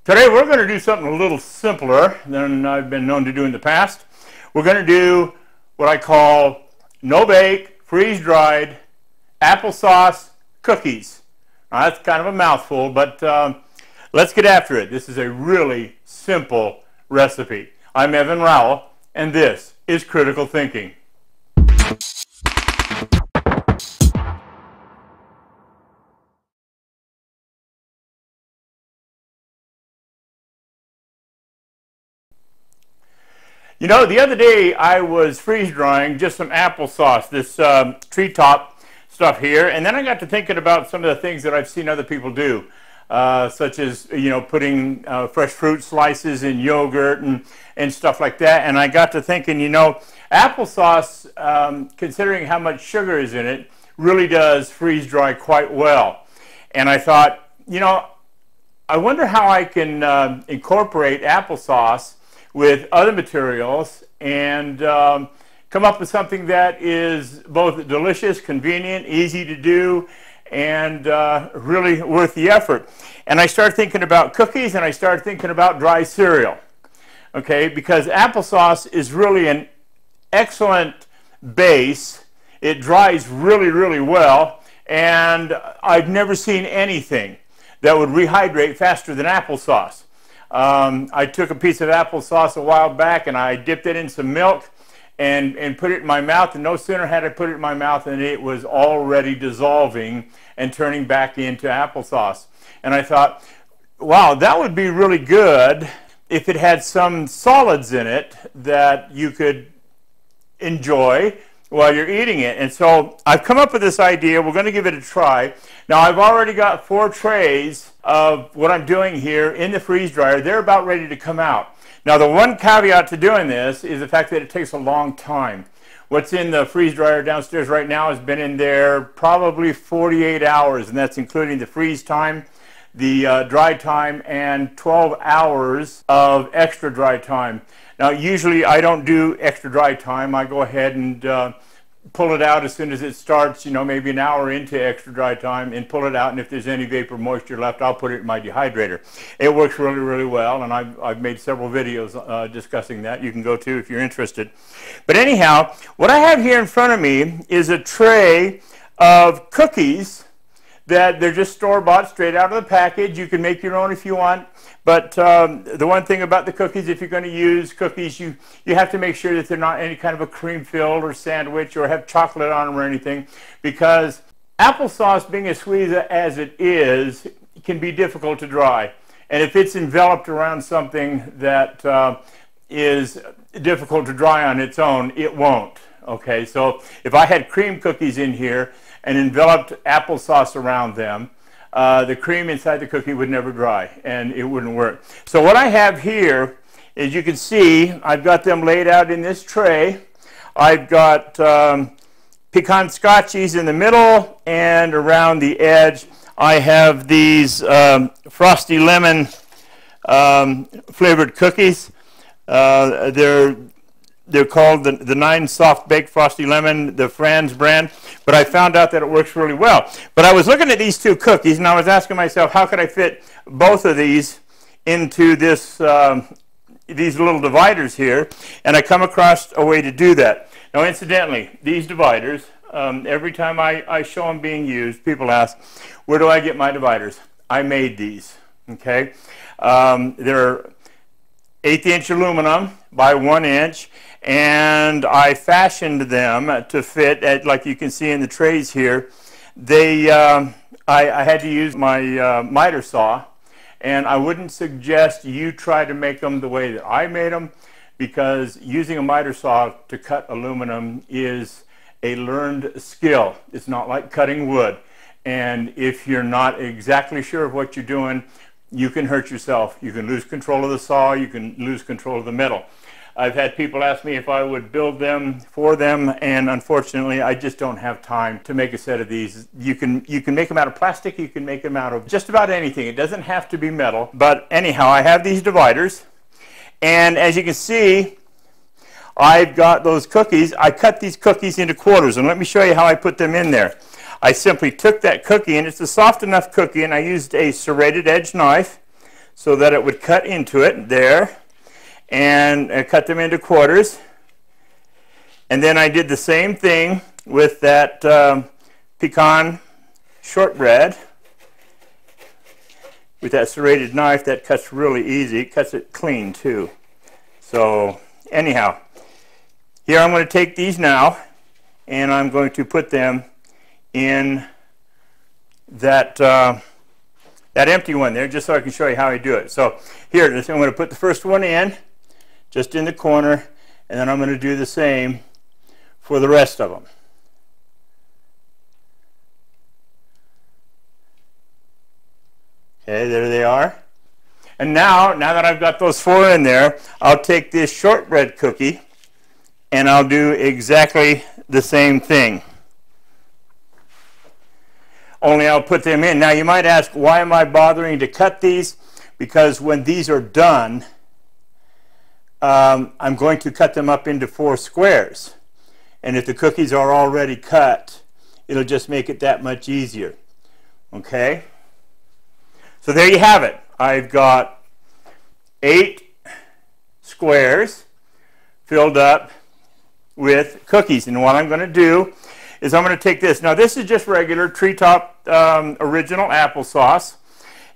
Today we're going to do something a little simpler than I've been known to do in the past. We're going to do what I call no-bake, freeze-dried applesauce cookies. Now, that's kind of a mouthful, but let's get after it. This is a really simple recipe. I'm Evan Rowell, and this is Critical Thinking. You know, the other day I was freeze drying just some applesauce, this treetop stuff here, and then I got to thinking about some of the things that I've seen other people do, such as, you know, putting fresh fruit slices in yogurt and stuff like that. And I got to thinking, you know, applesauce, considering how much sugar is in it, really does freeze dry quite well. And I thought, you know, I wonder how I can incorporate applesauce with other materials and come up with something that is both delicious, convenient, easy to do, and really worth the effort. And I started thinking about cookies, and I started thinking about dry cereal. Okay, because applesauce is really an excellent base. It dries really, really well, and I've never seen anything that would rehydrate faster than applesauce. I took a piece of applesauce a while back and I dipped it in some milk and put it in my mouth, and no sooner had I put it in my mouth than it was already dissolving and turning back into applesauce. And I thought, wow, that would be really good if it had some solids in it that you could enjoy while you're eating it. And so I've come up with this idea. We're going to give it a try. Now, I've already got 4 trays of what I'm doing here in the freeze dryer. They're about ready to come out. Now, the one caveat to doing this is the fact that it takes a long time. What's in the freeze dryer downstairs right now has been in there probably 48 hours, and that's including the freeze time, the dry time, and 12 hours of extra dry time. Now, usually I don't do extra dry time. I go ahead and pull it out as soon as it starts, you know, maybe an hour into extra dry time, and pull it out, and if there's any vapor moisture left, I'll put it in my dehydrator. It works really, really well, and I've made several videos discussing that. You can go to if you're interested. But anyhow, what I have here in front of me is a tray of cookies that they're just store-bought, straight out of the package. You can make your own if you want. But the one thing about the cookies, if you're going to use cookies, you have to make sure that they're not any kind of a cream-filled or sandwich or have chocolate on them or anything, because applesauce, being as sweet as it is, can be difficult to dry. And if it's enveloped around something that is difficult to dry on its own, it won't. Okay, so if I had cream cookies in here and enveloped applesauce around them, the cream inside the cookie would never dry, and it wouldn't work. So what I have here, as you can see, I've got them laid out in this tray. I've got pecan scotchies in the middle, and around the edge I have these frosty lemon flavored cookies. They're called the 9 Soft Baked Frosty Lemon, the Franz brand, but I found out that it works really well. But I was looking at these 2 cookies, and I was asking myself, how could I fit both of these into this, these little dividers here? And I come across a way to do that. Now, incidentally, these dividers, every time I show them being used, people ask, where do I get my dividers? I made these, okay? They're 1/8 inch aluminum by 1 inch, and I fashioned them to fit, like you can see in the trays here. I had to use my miter saw, and I wouldn't suggest you try to make them the way that I made them, because using a miter saw to cut aluminum is a learned skill. It's not like cutting wood, and if you're not exactly sure of what you're doing, you can hurt yourself. You can lose control of the saw. You can lose control of the metal. I've had people ask me if I would build them for them, and unfortunately I just don't have time to make a set of these. You can make them out of plastic. You can make them out of just about anything. It doesn't have to be metal. But anyhow, I have these dividers, and as you can see, I've got those cookies. I cut these cookies into quarters, and let me show you how I put them in there. I simply took that cookie, and it's a soft enough cookie, and I used a serrated edge knife so that it would cut into it there, and cut them into quarters. And then I did the same thing with that pecan shortbread with that serrated knife. That cuts really easy. It cuts it clean too. So anyhow, here I'm going to take these now, and I'm going to put them in that that empty one there, just so I can show you how I do it. So here, I'm going to put the first one in, just in the corner, and then I'm going to do the same for the rest of them. Okay, there they are. And now that I've got those 4 in there, I'll take this shortbread cookie and I'll do exactly the same thing. Only I'll put them in. Now you might ask, why am I bothering to cut these? Because when these are done, I'm going to cut them up into 4 squares. And if the cookies are already cut, it'll just make it that much easier. Okay? So there you have it. I've got 8 squares filled up with cookies. And what I'm going to do is I'm going to take this. Now this is just regular treetop original applesauce.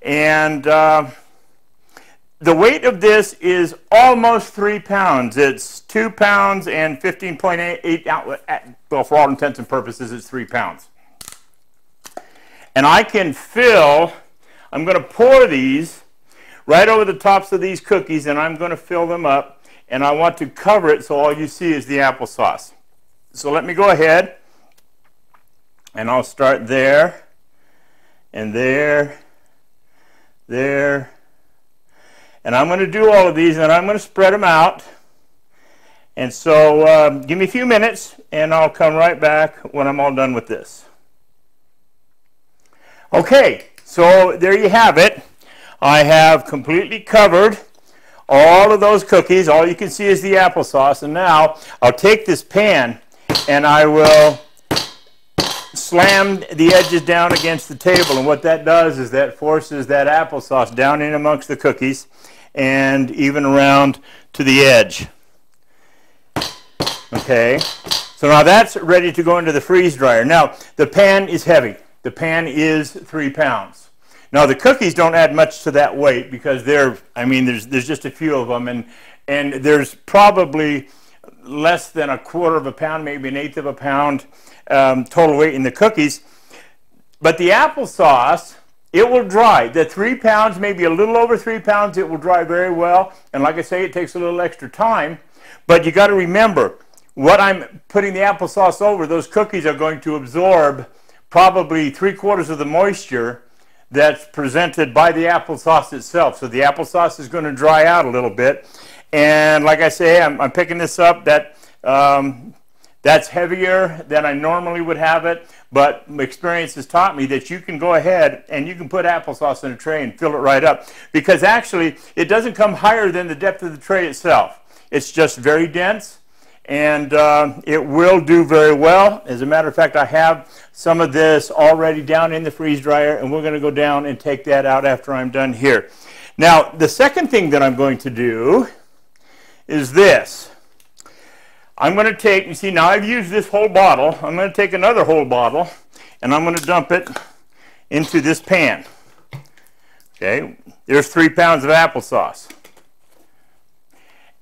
And the weight of this is almost 3 pounds. It's 2 pounds and 15.8 ounces. Well, for all intents and purposes, it's 3 pounds. And I can fill, I'm going to pour these right over the tops of these cookies, and I'm going to fill them up. And I want to cover it so all you see is the applesauce. So let me go ahead, and I'll start there, and there, there. And I'm going to do all of these, and I'm going to spread them out. And so give me a few minutes, and I'll come right back when I'm all done with this. Okay, so there you have it. I have completely covered all of those cookies. All you can see is the applesauce. And now I'll take this pan, and I will slam the edges down against the table. And what that does is that forces that applesauce down in amongst the cookies and even around to the edge. Okay, so now that's ready to go into the freeze dryer. Now the pan is heavy. The pan is 3 pounds. Now the cookies don't add much to that weight because there's just a few of them, and there's probably less than 1/4 of a pound, maybe 1/8 of a pound total weight in the cookies. But the applesauce, it will dry. The 3 pounds, maybe a little over 3 pounds, it will dry very well. And like I say, it takes a little extra time. But you got to remember, what I'm putting the applesauce over, those cookies are going to absorb probably 3/4 of the moisture that's presented by the applesauce itself. So the applesauce is going to dry out a little bit. And like I say, I'm picking this up. That's heavier than I normally would have it, but experience has taught me that you can go ahead and you can put applesauce in a tray and fill it right up, because actually it doesn't come higher than the depth of the tray itself. It's just very dense, and it will do very well. As a matter of fact, I have some of this already down in the freeze dryer, and we're going to go down and take that out after I'm done here. Now, the second thing that I'm going to do is this. I'm going to take, you see, now I've used this whole bottle. I'm going to take another whole bottle, and I'm going to dump it into this pan. Okay, there's 3 pounds of applesauce.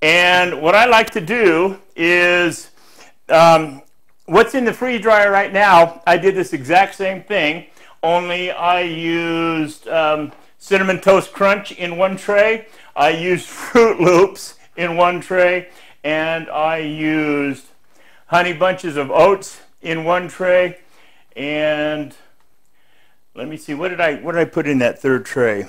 And what I like to do is, what's in the freeze dryer right now, I did this exact same thing, only I used Cinnamon Toast Crunch in one tray, I used Fruit Loops in one tray, and I used Honey Bunches of Oats in one tray. And let me see, what did I put in that third tray?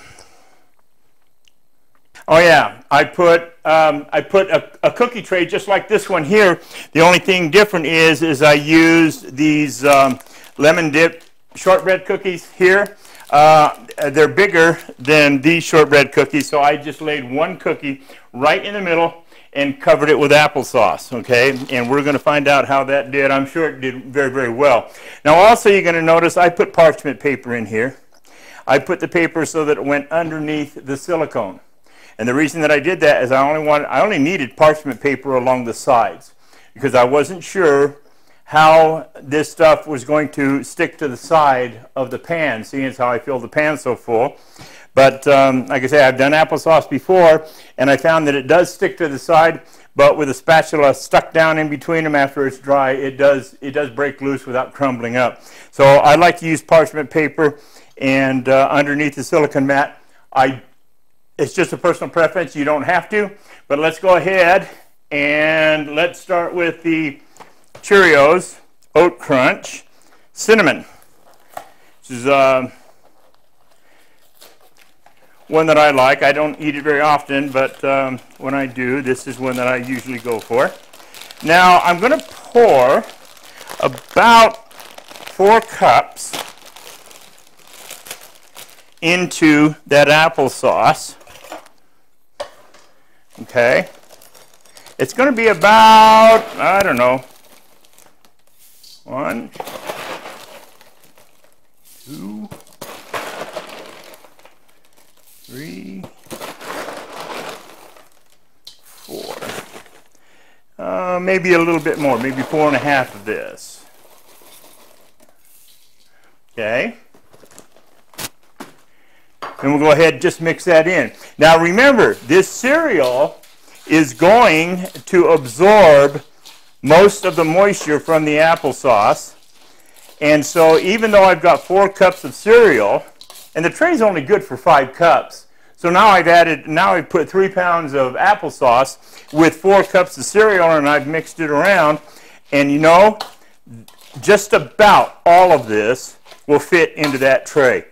Oh yeah, I put a cookie tray just like this one here. The only thing different is I used these lemon dip shortbread cookies here. They're bigger than these shortbread cookies, so I just laid one cookie right in the middle and covered it with applesauce, okay? And we're going to find out how that did. I'm sure it did very, very well. Now also you're going to notice I put parchment paper in here. I put the paper so that it went underneath the silicone. And the reason that I did that is I only needed parchment paper along the sides because I wasn't sure how this stuff was going to stick to the side of the pan, seeing as how I filled the pan so full. But like I say, I've done applesauce before, and I found that it does stick to the side, but with a spatula stuck down in between them after it's dry, it does break loose without crumbling up. So I like to use parchment paper and underneath the silicone mat. It's just a personal preference. You don't have to, but let's go ahead and let's start with the Cheerios Oat Crunch Cinnamon. This is one that I like. I don't eat it very often, but when I do, this is one that I usually go for. Now I'm going to pour about 4 cups into that applesauce. Okay. It's going to be about, I don't know, 1, 2, 3, 4. Maybe a little bit more, maybe 4.5 of this. Okay. And we'll go ahead and just mix that in. Now remember, this cereal is going to absorb most of the moisture from the applesauce. And so even though I've got 4 cups of cereal, and the tray's only good for 5 cups, so now I've put 3 pounds of applesauce with 4 cups of cereal, and I've mixed it around. And you know, just about all of this will fit into that tray.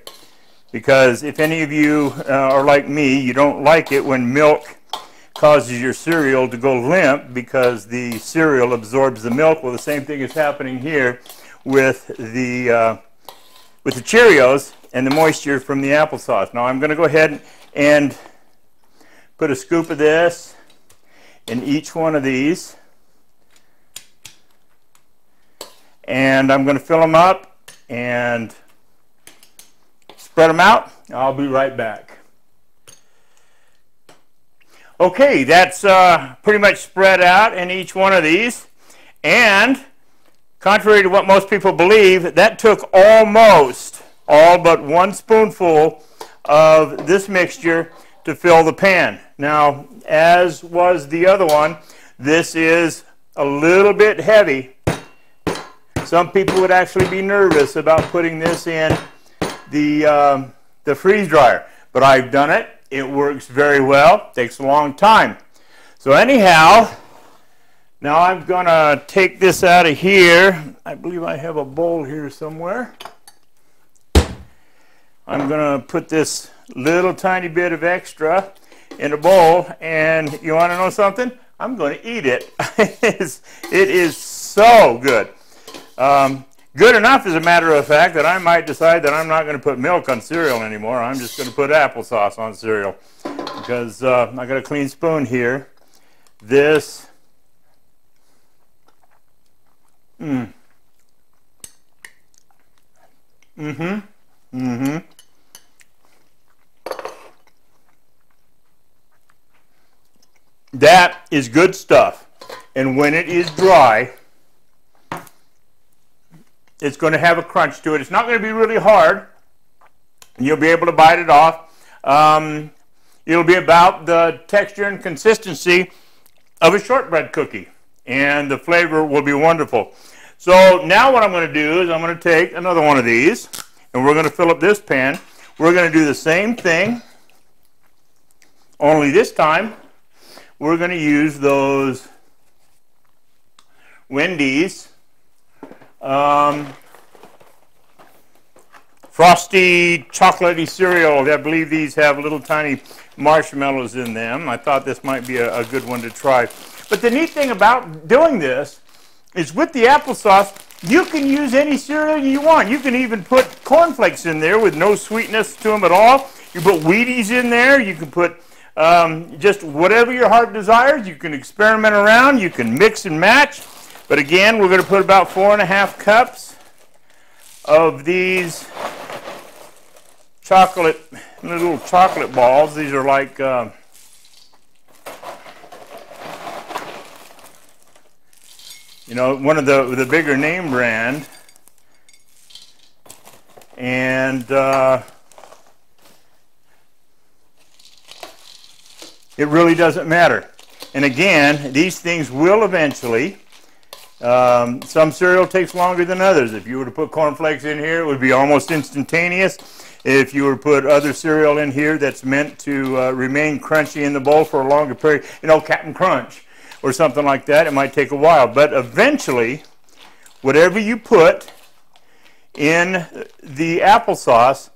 Because if any of you are like me, you don't like it when milk causes your cereal to go limp because the cereal absorbs the milk. Well, the same thing is happening here with the Cheerios and the moisture from the applesauce. Now I'm going to go ahead and put a scoop of this in each one of these, and I'm going to fill them up and spread them out. I'll be right back. Okay, that's pretty much spread out in each one of these, and contrary to what most people believe, that took almost all but 1 spoonful of this mixture to fill the pan. Now, as was the other one, this is a little bit heavy. Some people would actually be nervous about putting this in the freeze dryer, but I've done it. It works very well. Takes a long time. So anyhow, now I'm going to take this out of here. I believe I have a bowl here somewhere. I'm going to put this little tiny bit of extra in a bowl, and you want to know something? I'm going to eat it. It is so good. Good enough, as a matter of fact, that I might decide that I'm not going to put milk on cereal anymore. I'm just going to put applesauce on cereal because I got a clean spoon here. This, That is good stuff. And when it is dry, it's going to have a crunch to it. It's not going to be really hard. You'll be able to bite it off. It'll be about the texture and consistency of a shortbread cookie. And the flavor will be wonderful. So now what I'm going to do is I'm going to take another one of these, and we're going to fill up this pan. We're going to do the same thing, only this time we're going to use those Wendy's frosty chocolatey cereal. I believe these have little tiny marshmallows in them. I thought this might be a good one to try. But the neat thing about doing this is with the applesauce, you can use any cereal you want. You can even put cornflakes in there with no sweetness to them at all. You put Wheaties in there. You can put just whatever your heart desires. You can experiment around. You can mix and match. But again, we're going to put about 4.5 cups of these little chocolate balls. These are like you know, one of the bigger name brand, and it really doesn't matter. And again, these things will eventually. Some cereal takes longer than others. If you were to put cornflakes in here, it would be almost instantaneous. If you were to put other cereal in here that's meant to remain crunchy in the bowl for a longer period, you know, Captain Crunch or something like that, it might take a while. But eventually, whatever you put in the applesauce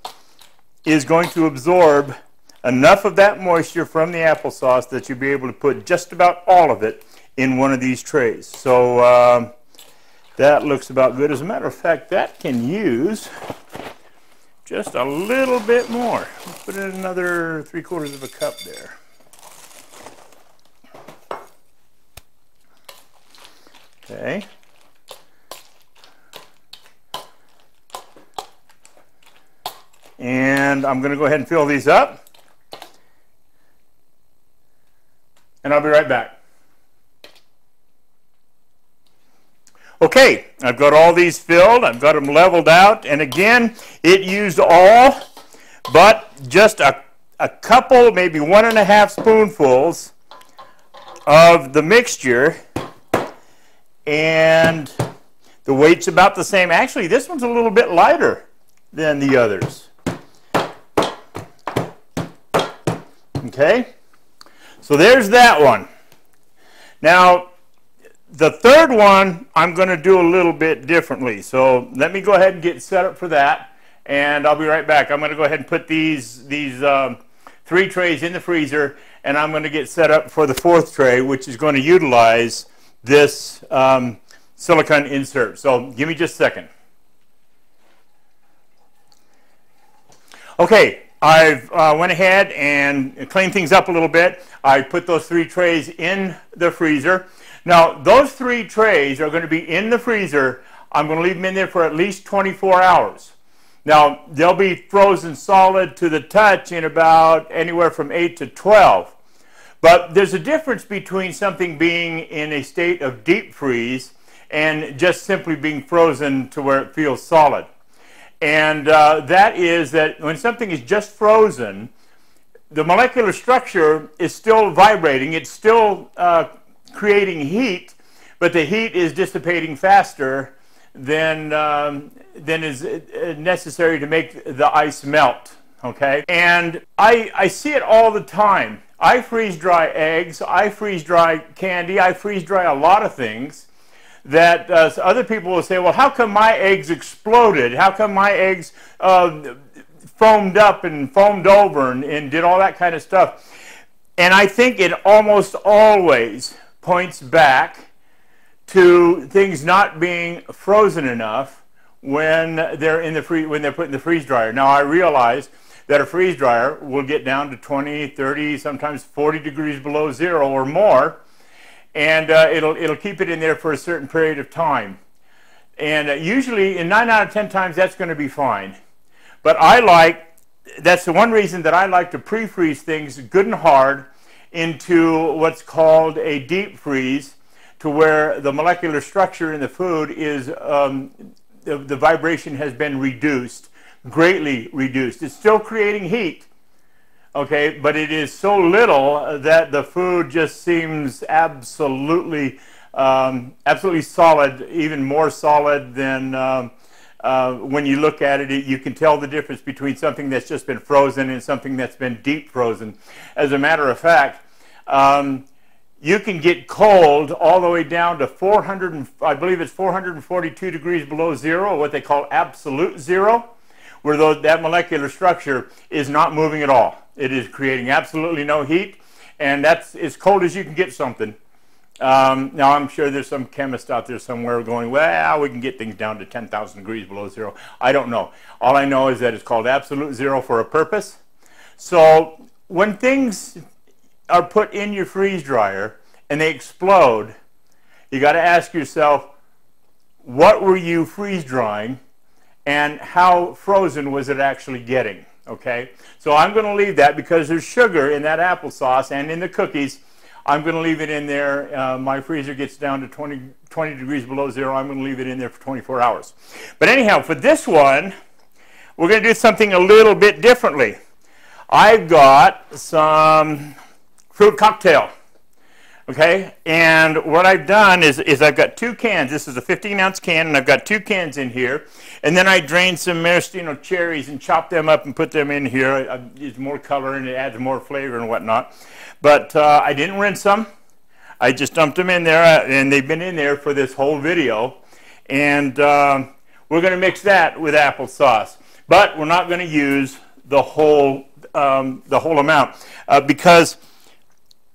is going to absorb enough of that moisture from the applesauce that you'll be able to put just about all of it in one of these trays. So that looks about good. As a matter of fact, that can use just a little bit more. Let's put in another 3/4 of a cup there. Okay. And I'm going to go ahead and fill these up. And I'll be right back. Okay, I've got all these filled. I've got them leveled out. And again, it used all but just a couple, maybe 1.5 spoonfuls of the mixture. And the weight's about the same. Actually, this one's a little bit lighter than the others. Okay, so there's that one. Now, the third one, I'm going to do a little bit differently. So let me go ahead and get set up for that, and I'll be right back. I'm going to go ahead and put these 3 trays in the freezer, and I'm going to get set up for the 4th tray, which is going to utilize this silicone insert. So give me just a second. Okay, I've went ahead and cleaned things up a little bit. I put those 3 trays in the freezer. Now, those 3 trays are going to be in the freezer. I'm going to leave them in there for at least 24 hours. Now, they'll be frozen solid to the touch in about anywhere from 8 to 12. But there's a difference between something being in a state of deep freeze and just simply being frozen to where it feels solid. And that is that when something is just frozen, the molecular structure is still vibrating. It's still creating heat, but the heat is dissipating faster than is necessary to make the ice melt. Okay? And I see it all the time. I freeze dry eggs, I freeze dry candy, I freeze dry a lot of things that other people will say, well, how come my eggs exploded? How come my eggs foamed up and foamed over and did all that kind of stuff? And I think it almost always points back to things not being frozen enough when they're in the when they're put in the freeze dryer. Now, I realize that a freeze dryer will get down to 20, 30, sometimes 40 degrees below zero or more, and it'll keep it in there for a certain period of time. And usually, in 9 out of 10 times, that's going to be fine. But that's the one reason that I like to pre-freeze things good and hard into what's called a deep freeze, to where the molecular structure in the food is, the vibration has been reduced. Greatly reduced. It's still creating heat, okay, but it is so little that the food just seems absolutely solid, even more solid than when you look at it. You can tell the difference between something that's just been frozen and something that's been deep frozen. As a matter of fact, you can get cold all the way down to 400, I believe it's 442 degrees below zero, what they call absolute zero, where that molecular structure is not moving at all. It is creating absolutely no heat, and that's as cold as you can get something. Now, I'm sure there's some chemist out there somewhere going, well, we can get things down to 10,000 degrees below zero. I don't know. All I know is that it's called absolute zero for a purpose. So when things are put in your freeze dryer and they explode, you got to ask yourself, what were you freeze drying? And how frozen was it actually getting? okay? So I'm going to leave that because there's sugar in that applesauce and in the cookies. I'm going to leave it in there. My freezer gets down to 20 degrees below zero. I'm going to leave it in there for 24 hours. But anyhow, for this one, we're going to do something a little bit differently. I've got some fruit cocktail, okay? And what I've done is I've got 2 cans. This is a 15-ounce can, and I've got 2 cans in here. And then I drained some maraschino cherries and chopped them up and put them in here. I used more color, and it adds more flavor and whatnot. But I didn't rinse them. I just dumped them in there, and they've been in there for this whole video. And we're going to mix that with applesauce. But we're not going to use the whole amount because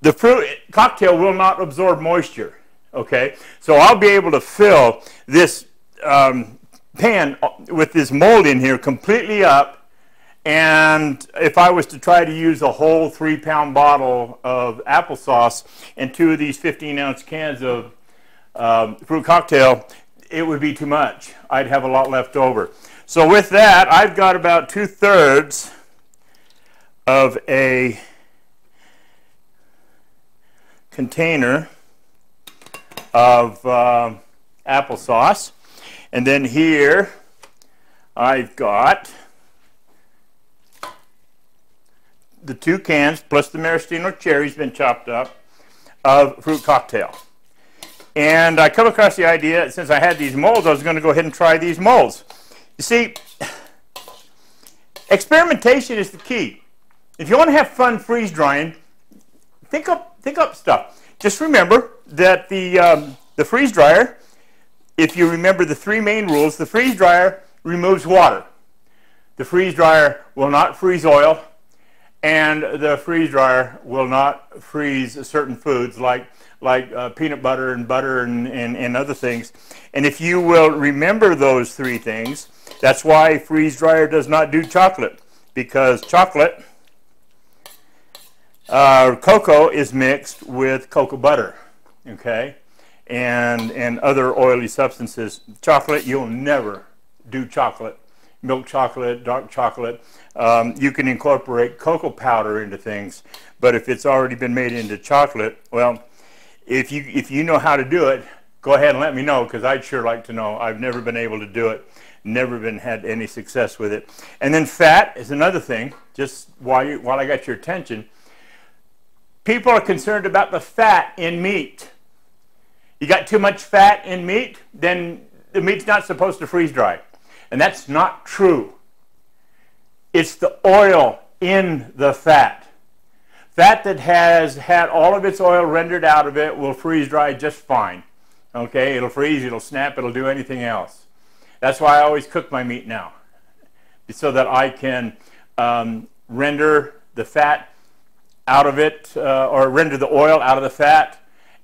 the fruit cocktail will not absorb moisture. Okay, so I'll be able to fill this pan with this mold in here completely up. And if I was to try to use a whole 3-pound bottle of applesauce and 2 of these 15-ounce cans of fruit cocktail, it would be too much. I'd have a lot left over. So with that, I've got about 2/3 of a container of applesauce. And then here I've got the 2 cans plus the maraschino cherries been chopped up of fruit cocktail. And I come across the idea, since I had these molds, I was going to go ahead and try these molds. You see, experimentation is the key. If you want to have fun freeze drying, think up stuff. Just remember that the freeze dryer, if you remember the 3 main rules, the freeze dryer removes water. The freeze dryer will not freeze oil, and the freeze dryer will not freeze certain foods like peanut butter and other things. And if you will remember those 3 things, that's why freeze dryer does not do chocolate, because chocolate, cocoa is mixed with cocoa butter, okay, and other oily substances. Chocolate, you'll never do chocolate. Milk chocolate, dark chocolate. You can incorporate cocoa powder into things, but if it's already been made into chocolate, well, if you know how to do it, go ahead and let me know, because I'd sure like to know. I've never been able to do it, never had any success with it. And then fat is another thing. Just while I got your attention, people are concerned about the fat in meat. You got too much fat in meat, then the meat's not supposed to freeze dry. And that's not true. It's the oil in the fat. Fat that has had all of its oil rendered out of it will freeze dry just fine. Okay, it'll freeze, it'll snap, it'll do anything else. That's why I always cook my meat now, so that I can render the fat out of it, or render the oil out of the fat,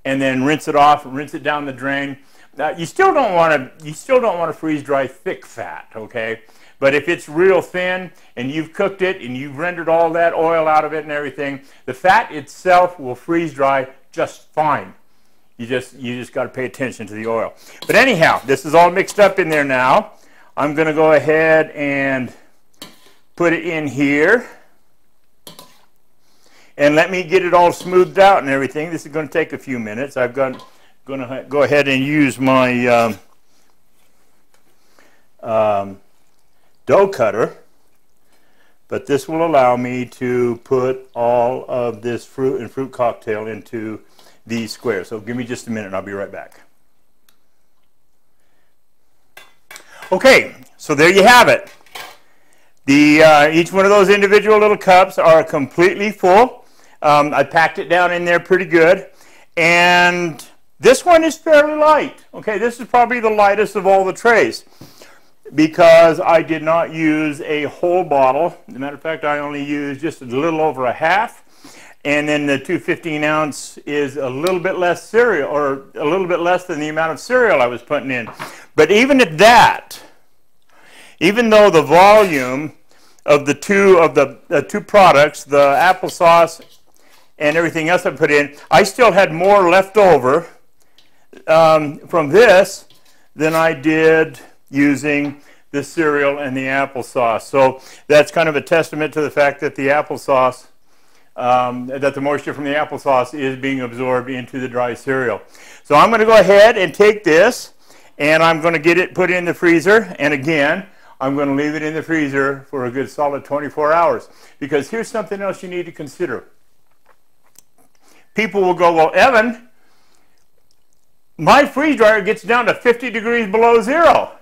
and then rinse it off, rinse it down the drain. Now, you still don't want to freeze dry thick fat, okay? But if it's real thin and you've cooked it and you've rendered all that oil out of it and everything, the fat itself will freeze dry just fine. You just got to pay attention to the oil. But anyhow, this is all mixed up in there now. I'm going to go ahead and put it in here. And let me get it all smoothed out and everything. This is going to take a few minutes. I'm going to go ahead and use my dough cutter. But this will allow me to put all of this fruit and fruit cocktail into these squares. So give me just a minute and I'll be right back. Okay, so there you have it. Each one of those individual little cups are completely full. I packed it down in there pretty good. And this one is fairly light. Okay, this is probably the lightest of all the trays, because I did not use a whole bottle. As a matter of fact, I only used just a little over a half. And then the 2 15-ounce is a little bit less cereal, or a little bit less than the amount of cereal I was putting in. But even at that, even though the volume of the two products, the applesauce and everything else I put in, I still had more left over from this than I did using the cereal and the applesauce. So that's kind of a testament to the fact that the applesauce, that the moisture from the applesauce is being absorbed into the dry cereal. So I'm going to go ahead and take this, and I'm going to get it put in the freezer. And again, I'm going to leave it in the freezer for a good solid 24 hours. Because here's something else you need to consider. People will go, well, Evan, my freeze dryer gets down to 50 degrees below zero.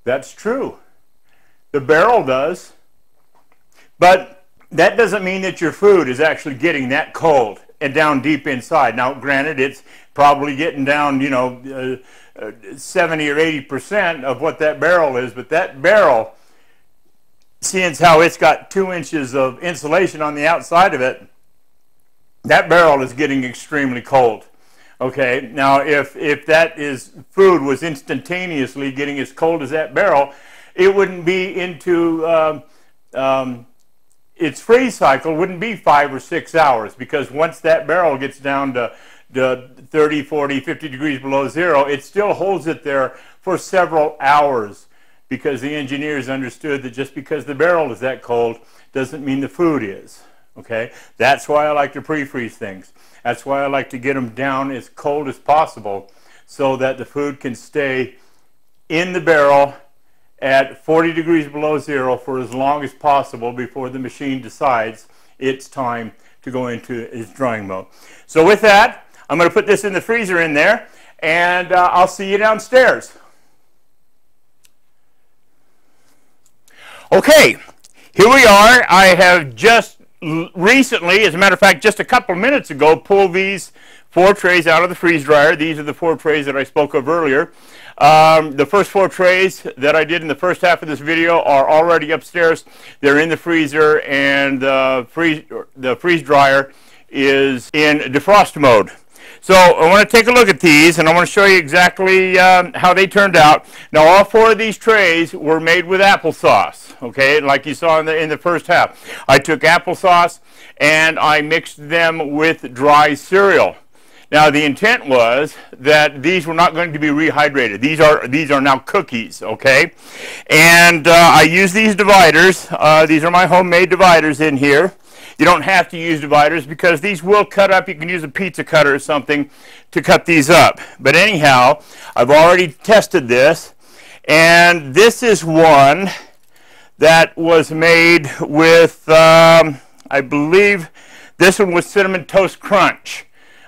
That's true. The barrel does. But that doesn't mean that your food is actually getting that cold and down deep inside. Now, granted, it's probably getting down, 70 or 80% of what that barrel is, but that barrel, seeing how it's got 2 inches of insulation on the outside of it, that barrel is getting extremely cold. Okay, now if that food was instantaneously getting as cold as that barrel, it wouldn't be into its freeze cycle wouldn't be 5 or 6 hours, because once that barrel gets down to 30, 40, 50 degrees below zero, it still holds it there for several hours, because the engineers understood that just because the barrel is that cold doesn't mean the food is. Okay, that's why I like to pre-freeze things. That's why I like to get them down as cold as possible so that the food can stay in the barrel at 40 degrees below zero for as long as possible before the machine decides it's time to go into its drying mode. So with that, I'm going to put this in the freezer in there, and I'll see you downstairs. Okay, here we are. I have just recently, as a matter of fact, just a couple of minutes ago, pulled these 4 trays out of the freeze dryer. These are the 4 trays that I spoke of earlier. The first 4 trays that I did in the first half of this video are already upstairs. They're in the freezer, and the freeze dryer is in defrost mode. So I want to take a look at these, and I want to show you exactly how they turned out. Now, all 4 of these trays were made with applesauce, okay, like you saw in the first half. I took applesauce and I mixed them with dry cereal. Now, the intent was that these were not going to be rehydrated. These are now cookies, okay? And I use these dividers. These are my homemade dividers in here. You don't have to use dividers because these will cut up. You can use a pizza cutter or something to cut these up. But anyhow, I've already tested this, and this is one that was made with, I believe, this one was Cinnamon Toast Crunch.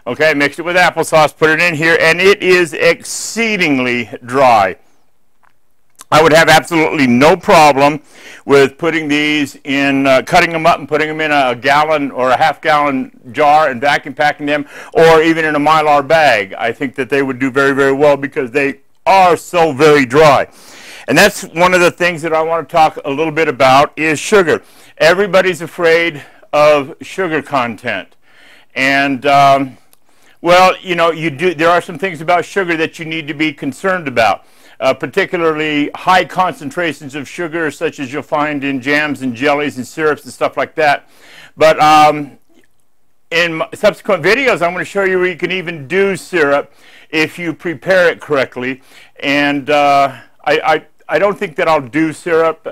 Okay, I mixed it with applesauce, put it in here, and it is exceedingly dry. I would have absolutely no problem with putting these in, cutting them up and putting them in a gallon or a half-gallon jar and vacuum packing them, or even in a Mylar bag. I think that they would do very, very well because they are so very dry. And that's one of the things that I want to talk a little bit about is sugar. Everybody's afraid of sugar content. And, well, you know, there are some things about sugar that you need to be concerned about. Particularly high concentrations of sugar, such as you'll find in jams and jellies and syrups and stuff like that. But in subsequent videos, I'm going to show you where you can even do syrup if you prepare it correctly. And I don't think that I'll do syrup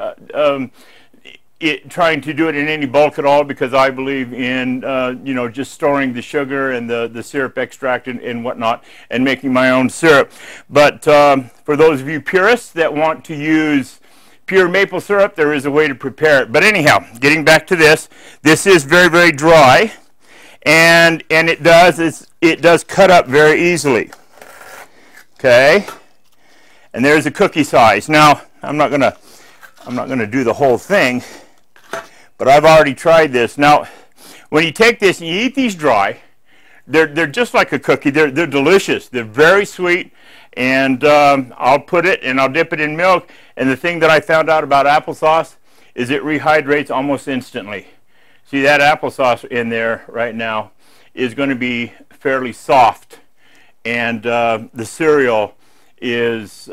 trying to do it in any bulk at all, because I believe in you know, just storing the sugar and the syrup extract and whatnot and making my own syrup. But for those of you purists that want to use pure maple syrup, there is a way to prepare it. But anyhow, getting back to this is very, very dry, and it does cut up very easily. Okay, and there's a cookie size. Now I'm not gonna do the whole thing, but I've already tried this. Now, when you take this and you eat these dry, they're just like a cookie. They're delicious. They're very sweet, and I'll put it and I'll dip it in milk. And the thing that I found out about applesauce is it rehydrates almost instantly. See, that applesauce in there right now is going to be fairly soft, and the cereal is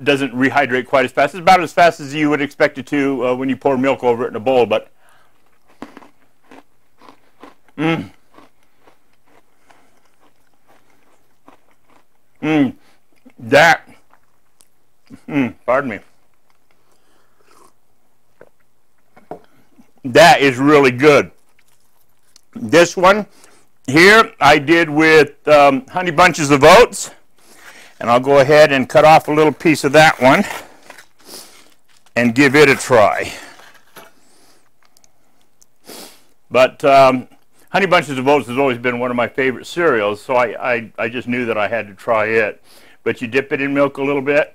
doesn't rehydrate quite as fast. It's about as fast as you would expect it to when you pour milk over it in a bowl. But Pardon me. That is really good. This one here I did with honey bunches of oats, and I'll go ahead and cut off a little piece of that one and give it a try. But honey bunches of oats has always been one of my favorite cereals, so I just knew that I had to try it. But you dip it in milk a little bit.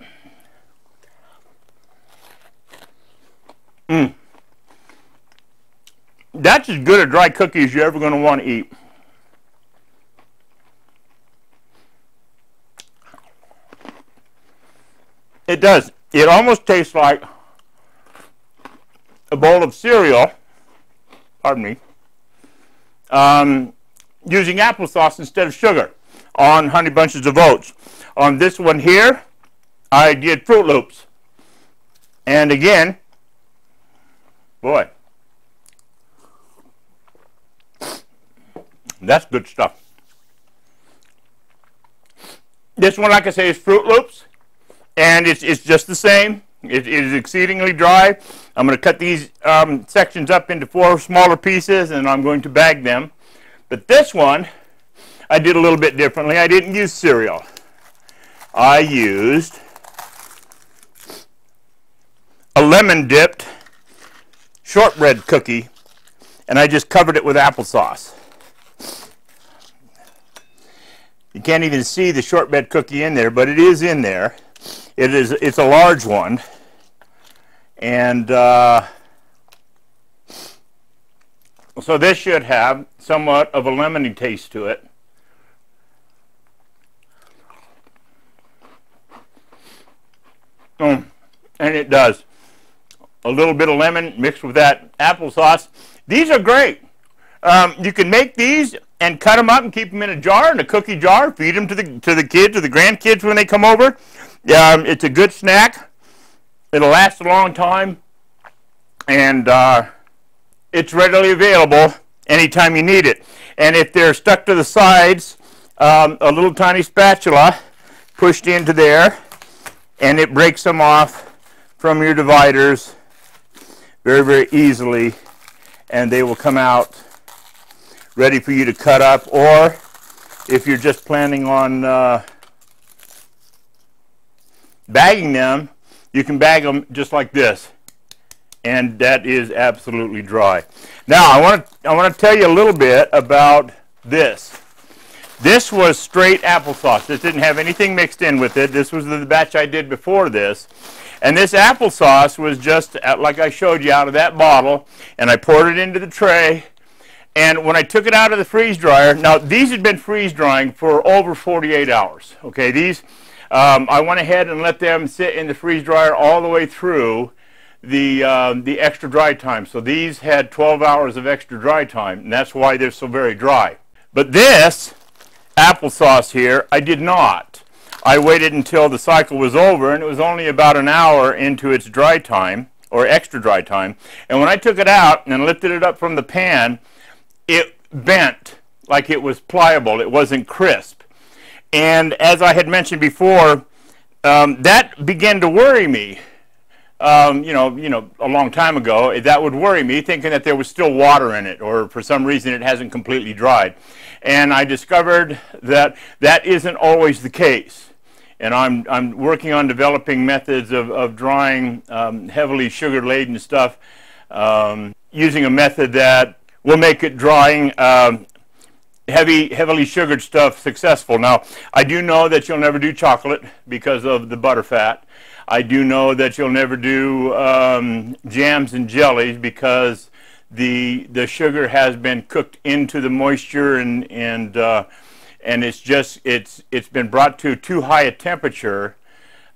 That's as good a dry cookie as you're ever going to want to eat. It does. It almost tastes like a bowl of cereal, pardon me, using applesauce instead of sugar on honey bunches of oats. On this one here, I did Fruit Loops. And again, boy, that's good stuff. This one, like I say, is Fruit Loops, and it's just the same. It is exceedingly dry. I'm going to cut these sections up into 4 smaller pieces, and I'm going to bag them. But this one, I did a little bit differently. I didn't use cereal. I used a lemon-dipped shortbread cookie, and I just covered it with applesauce. You can't even see the shortbread cookie in there, but it is in there. It's a large one, and so this should have somewhat of a lemony taste to it. And it does. A little bit of lemon mixed with that applesauce. These are great. You can make these and cut them up and keep them in a jar, in a cookie jar. Feed them to the kids or the grandkids when they come over. It's a good snack. It'll last a long time, and it's readily available anytime you need it. And if they're stuck to the sides, a little tiny spatula pushed into there, and it breaks them off from your dividers very, very easily, and they will come out ready for you to cut up. Or if you're just planning on bagging them, you can bag them just like this, and that is absolutely dry. Now I want to tell you a little bit about this. This was straight applesauce. This didn't have anything mixed in with it. This was the batch I did before this. And this applesauce was just, like I showed you, out of that bottle. And I poured it into the tray. And when I took it out of the freeze dryer, now these had been freeze drying for over 48 hours. Okay, these, I went ahead and let them sit in the freeze dryer all the way through the extra dry time. So these had 12 hours of extra dry time, and that's why they're so very dry. But this applesauce here, I did not. I waited until the cycle was over, and it was only about an hour into its dry time, or extra dry time. And when I took it out and lifted it up from the pan, it bent like it was pliable. It wasn't crisp. And as I had mentioned before, that began to worry me. You know, a long time ago, that would worry me, thinking that there was still water in it, or for some reason it hasn't completely dried. And I discovered that that isn't always the case. And I'm working on developing methods of drying heavily sugar-laden stuff, using a method that will make it drying heavily sugared stuff successful. Now, I do know that you'll never do chocolate because of the butterfat. I do know that you'll never do jams and jellies because the sugar has been cooked into the moisture, and it's been brought to too high a temperature,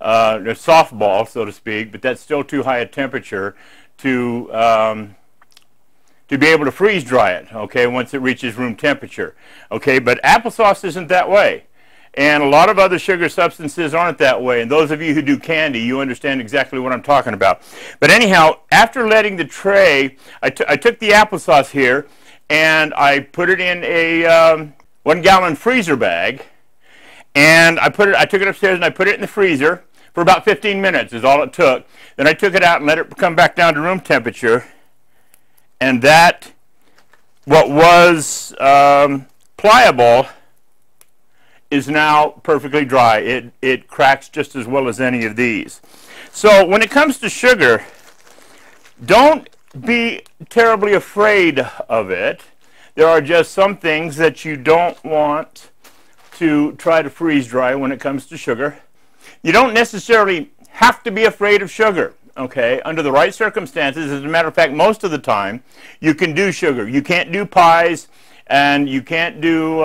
a softball, so to speak, but that's still too high a temperature to be able to freeze dry it, okay, once it reaches room temperature. Okay, but applesauce isn't that way. And a lot of other sugar substances aren't that way. And those of you who do candy, you understand exactly what I'm talking about. But anyhow, after letting the tray, I took the applesauce here and I put it in a 1 gallon freezer bag. And I took it upstairs and I put it in the freezer for about 15 minutes is all it took. Then I took it out and let it come back down to room temperature, and that, what was pliable, is now perfectly dry. It cracks just as well as any of these. So when it comes to sugar, don't be terribly afraid of it. There are just some things that you don't want to try to freeze dry when it comes to sugar. You don't necessarily have to be afraid of sugar, okay? Under the right circumstances, as a matter of fact, most of the time, you can do sugar. You can't do pies, and you can't do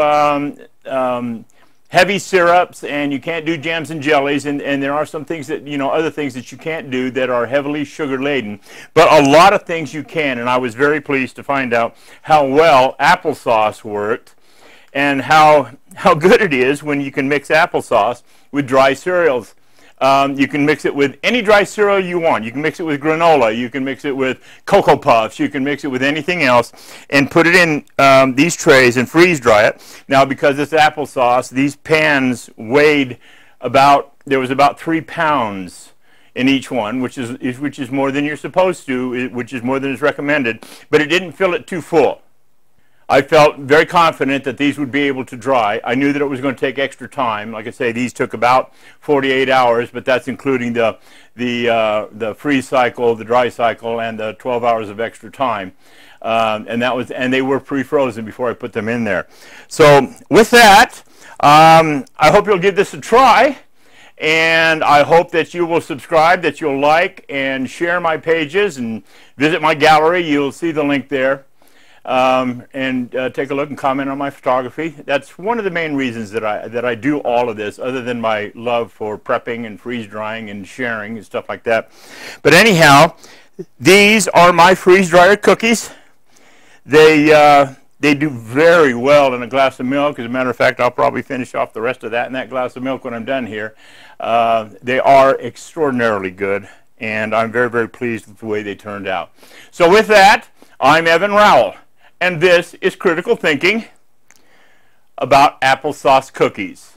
heavy syrups, and you can't do jams and jellies, and there are some things that, you know, other things that you can't do that are heavily sugar laden, but a lot of things you can. And I was very pleased to find out how well applesauce worked, and how good it is when you can mix applesauce with dry cereals. You can mix it with any dry cereal you want. You can mix it with granola. You can mix it with Cocoa Puffs. You can mix it with anything else and put it in these trays and freeze dry it. Now, because it's applesauce, these pans weighed there was about 3 pounds in each one, which is more than you're supposed to, which is more than is recommended, but it didn't fill it too full. I felt very confident that these would be able to dry. I knew that it was going to take extra time. Like I say, these took about 48 hours, but that's including the freeze cycle, the dry cycle, and the 12 hours of extra time. And they were pre-frozen before I put them in there. So with that, I hope you'll give this a try. And I hope that you will subscribe, that you'll like and share my pages and visit my gallery. You'll see the link there. And take a look and comment on my photography. That's one of the main reasons that I do all of this, other than my love for prepping and freeze drying and sharing and stuff like that. But anyhow, these are my freeze dryer cookies. They do very well in a glass of milk. As a matter of fact, I'll probably finish off the rest of that in that glass of milk when I'm done here. They are extraordinarily good, and I'm very, very pleased with the way they turned out. So with that, I'm Evan Rowell, and this is Critical Thinking about applesauce cookies.